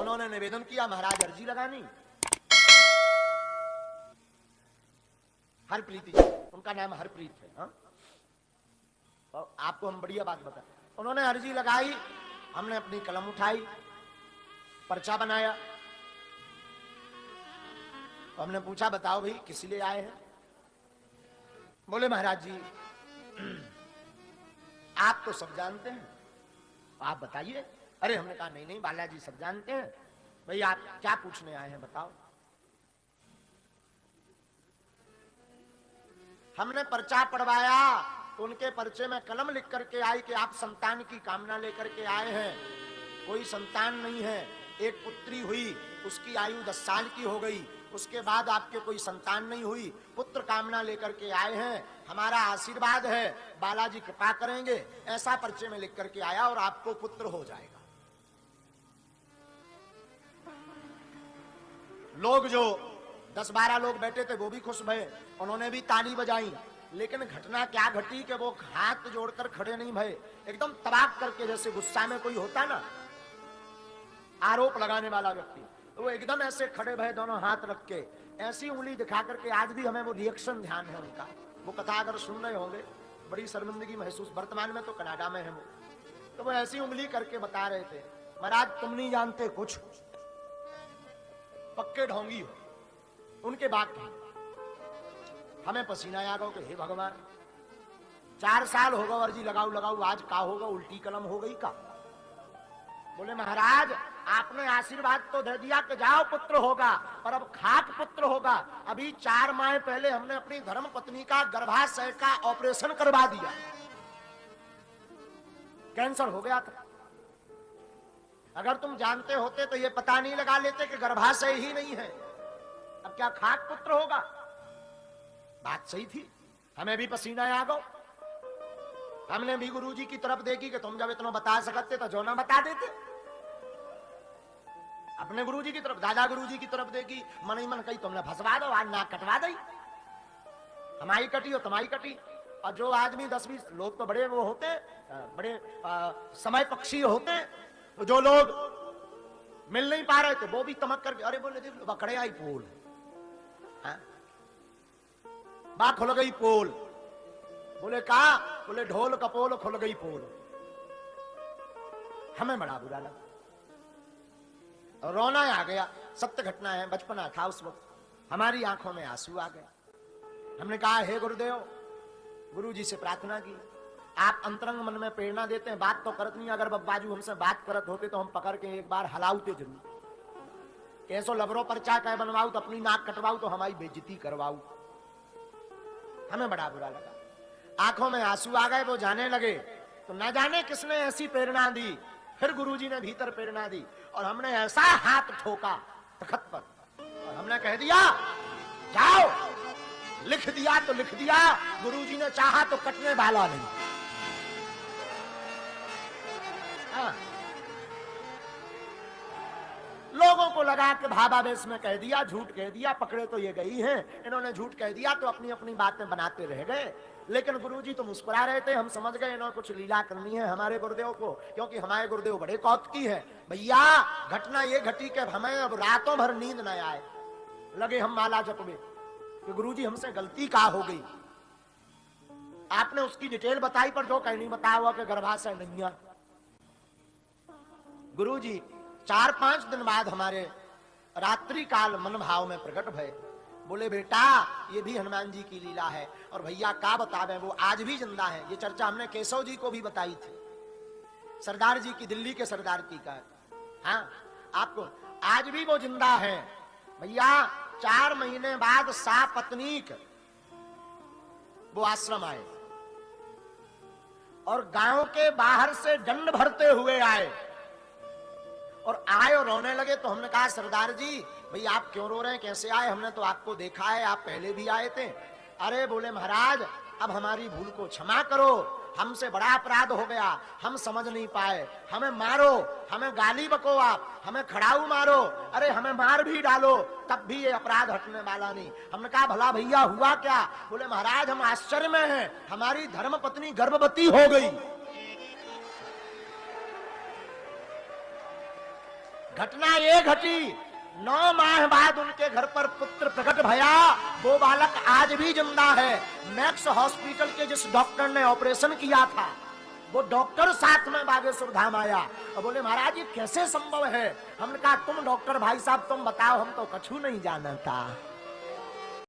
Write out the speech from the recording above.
उन्होंने निवेदन किया, महाराज अर्जी लगानी। हरप्रीत जी, उनका नाम हरप्रीत है। हाँ, और आपको हम बढ़िया बात बताएं, उन्होंने अर्जी लगाई, हमने अपनी कलम उठाई, पर्चा बनाया। तो हमने पूछा, बताओ भाई किस लिए आए हैं? बोले महाराज जी आप तो सब जानते हैं, आप बताइए। अरे हमने कहा नहीं नहीं बालाजी सब जानते हैं, भाई आप क्या पूछने आए हैं बताओ। हमने पर्चा पढ़वाया तो उनके पर्चे में कलम लिख करके आई कि आप संतान की कामना लेकर के आए हैं, कोई संतान नहीं है, एक पुत्री हुई, उसकी आयु 10 साल की हो गई, उसके बाद आपके कोई संतान नहीं हुई, पुत्र कामना लेकर के आए हैं, हमारा आशीर्वाद है, बालाजी कृपा करेंगे, ऐसा पर्चे में लिख करके आया और आपको पुत्र हो जाएगा। लोग जो 10-12 लोग बैठे थे वो भी खुश भये, उन्होंने भी ताली बजाई। लेकिन घटना क्या घटी कि वो हाथ जोड़कर खड़े नहीं भये, एकदम तबाक करके, जैसे गुस्सा में कोई होता ना आरोप लगाने वाला व्यक्ति, तो वो एकदम ऐसे खड़े भये, दोनों हाथ रख के ऐसी उंगली दिखा करके। आज भी हमें वो रिएक्शन ध्यान है उनका, वो कथा अगर सुन रहे होंगे बड़ी शर्मिंदगी महसूस, वर्तमान में तो कनाडा में है वो, तो वो ऐसी उंगली करके बता रहे थे, महाराज तुम नहीं जानते कुछ, पक्के ढोंगी हो। उनके बात हमें पसीना आ गया कि हे भगवान 4 साल हो गए अर्जी लगाऊ लगाऊ, आज का होगा, उल्टी कलम हो गई का। बोले महाराज आपने आशीर्वाद तो दे दिया कि जाओ पुत्र होगा, पर अब खाक पुत्र होगा। अभी 4 माह पहले हमने अपनी धर्म पत्नी का गर्भाशय का ऑपरेशन करवा दिया, कैंसर हो गया था। अगर तुम जानते होते तो ये पता नहीं लगा लेते कि गर्भाशय ही नहीं है, अब क्या खाक पुत्र होगा। बात सही थी, हमें भी पसीना आ गया। हमने भी गुरुजी की तरफ देखी कि तुम जब इतना बता सकते तो जो ना बता देते। अपने गुरुजी की तरफ, दादा गुरुजी की तरफ देखी, मन ही मन कही तुमने फंसवा दो, आज नाक कटवा दी, हमारी कटी और तुम्हारी कटी। और जो आदमी 10-20 लोग तो बड़े वो होते, बड़े समय पक्षी होते, तो जो लोग मिल नहीं पा रहे थे वो भी तमक करके, अरे बोले देख बकड़े आई पोल, बा खुल गई पोल। बोले कहा, बोले ढोल कपोल खुल गई पोल। हमें बड़ा बुरा लगा, रोना आ गया। सत्य घटना है, बचपना था उस वक्त, हमारी आंखों में आंसू आ गए। हमने कहा हे गुरुदेव, गुरुजी से प्रार्थना की, आप अंतरंग मन में प्रेरणा देते हैं, बात तो करत नहीं, अगर बब्बाजू हमसे बात करत होते तो हम पकड़ के एक बार हलाउते जरूर, कैसो लबरो पर्चा कह बनवाऊ तो अपनी नाक कटवाऊ तो हमारी बेइज्जती करवाऊ। हमें बड़ा बुरा लगा, आंखों में आंसू आ गए। वो जाने लगे तो न जाने किसने ऐसी प्रेरणा दी, फिर गुरुजी ने भीतर प्रेरणा दी और हमने ऐसा हाथ ठोका तखत पर और हमने कह दिया जाओ, लिख दिया तो लिख दिया, गुरुजी ने चाहा तो कटने वाला नहीं। हाँ। लोगों को लगा कि भावावेश में कह दिया, झूठ कह दिया, पकड़े तो ये गई हैं, इन्होंने झूठ कह दिया तो अपनी अपनी बातें बनाते रह गए। लेकिन गुरुजी तो मुस्कुरा रहे थे, हम समझ गए इन्होंने कुछ लीला करनी है हमारे गुरुदेव को, क्योंकि हमारे गुरुदेव बड़े कौतुकी है। भैया घटना ये घटी कि हमें अब रातों भर नींद न आए, लगे हम माला जपने कि गुरुजी हमसे गलती का हो गई। आपने उसकी डिटेल बताई पर जो कहीं नहीं बताया हुआ कि गर्भाशय नहीं। गुरुजी 4-5 दिन बाद हमारे रात्रि काल मन भाव में प्रकट भय, बोले बेटा ये भी हनुमान जी की लीला है। और भैया का बतावे, वो आज भी जिंदा है। ये चर्चा हमने केशव जी को भी बताई थी, सरदार जी की, दिल्ली के सरदार की का। हाँ, आपको आज भी वो जिंदा है भैया। 4 महीने बाद सापत्नीक वो आश्रम आए और गांव के बाहर से दंड भरते हुए आए और आए और रोने लगे। तो हमने कहा सरदार जी भाई आप क्यों रो रहे हैं, कैसे आए, हमने तो आपको देखा है, आप पहले भी आए थे। अरे बोले महाराज अब हमारी भूल को क्षमा करो, हमसे बड़ा अपराध हो गया, हम समझ नहीं पाए, हमें मारो, हमें गाली बको, आप हमें खड़ाऊ मारो, अरे हमें मार भी डालो, तब भी ये अपराध हटने वाला नहीं। हमने कहा भला भैया हुआ क्या? बोले महाराज हम आश्चर्य में हैं, हमारी धर्मपत्नी गर्भवती हो गई। घटना ये घटी, 9 माह बाद उनके घर पर पुत्र प्रकट भया। वो बालक आज भी जिंदा है। मैक्स हॉस्पिटल के जिस डॉक्टर ने ऑपरेशन किया था, वो डॉक्टर साथ में बागेश्वर धाम आया और बोले महाराज ये कैसे संभव है। हमने कहा तुम डॉक्टर भाई साहब तुम बताओ, हम तो कछु नहीं जानता।